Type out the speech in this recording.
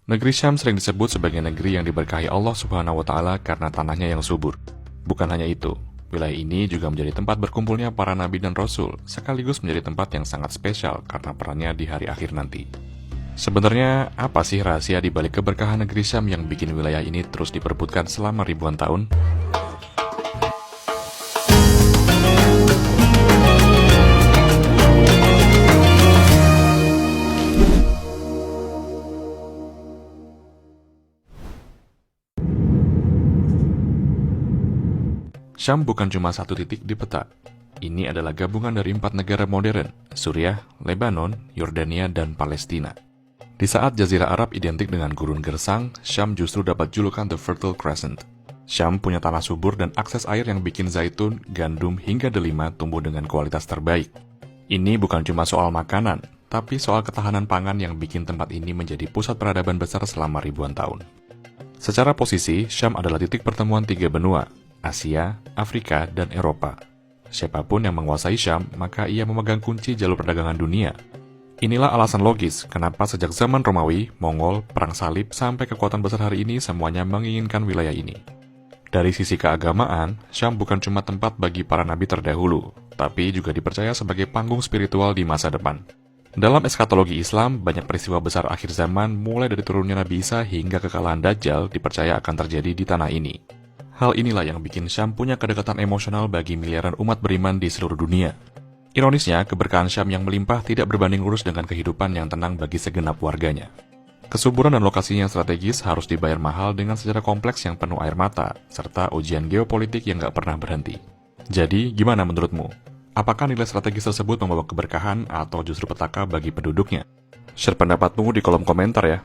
Negeri Syam sering disebut sebagai negeri yang diberkahi Allah Subhanahu wa Ta'ala karena tanahnya yang subur. Bukan hanya itu, wilayah ini juga menjadi tempat berkumpulnya para nabi dan rasul, sekaligus menjadi tempat yang sangat spesial karena perannya di hari akhir nanti. Sebenarnya, apa sih rahasia di balik keberkahan negeri Syam yang bikin wilayah ini terus diperebutkan selama ribuan tahun? Syam bukan cuma satu titik di peta. Ini adalah gabungan dari 4 negara modern, Suriah, Lebanon, Yordania, dan Palestina. Di saat Jazirah Arab identik dengan gurun gersang, Syam justru dapat julukan The Fertile Crescent. Syam punya tanah subur dan akses air yang bikin zaitun, gandum, hingga delima tumbuh dengan kualitas terbaik. Ini bukan cuma soal makanan, tapi soal ketahanan pangan yang bikin tempat ini menjadi pusat peradaban besar selama ribuan tahun. Secara posisi, Syam adalah titik pertemuan 3 benua, Asia, Afrika, dan Eropa. Siapapun yang menguasai Syam, maka ia memegang kunci jalur perdagangan dunia. Inilah alasan logis kenapa sejak zaman Romawi, Mongol, Perang Salib, sampai kekuatan besar hari ini semuanya menginginkan wilayah ini. Dari sisi keagamaan, Syam bukan cuma tempat bagi para nabi terdahulu, tapi juga dipercaya sebagai panggung spiritual di masa depan. Dalam eskatologi Islam, banyak peristiwa besar akhir zaman mulai dari turunnya Nabi Isa hingga kekalahan Dajjal dipercaya akan terjadi di tanah ini. Hal inilah yang bikin Syam punya kedekatan emosional bagi miliaran umat beriman di seluruh dunia. Ironisnya, keberkahan Syam yang melimpah tidak berbanding lurus dengan kehidupan yang tenang bagi segenap warganya. Kesuburan dan lokasinya yang strategis harus dibayar mahal dengan sejarah kompleks yang penuh air mata, serta ujian geopolitik yang gak pernah berhenti. Jadi, gimana menurutmu? Apakah nilai strategis tersebut membawa keberkahan atau justru petaka bagi penduduknya? Share pendapatmu di kolom komentar ya!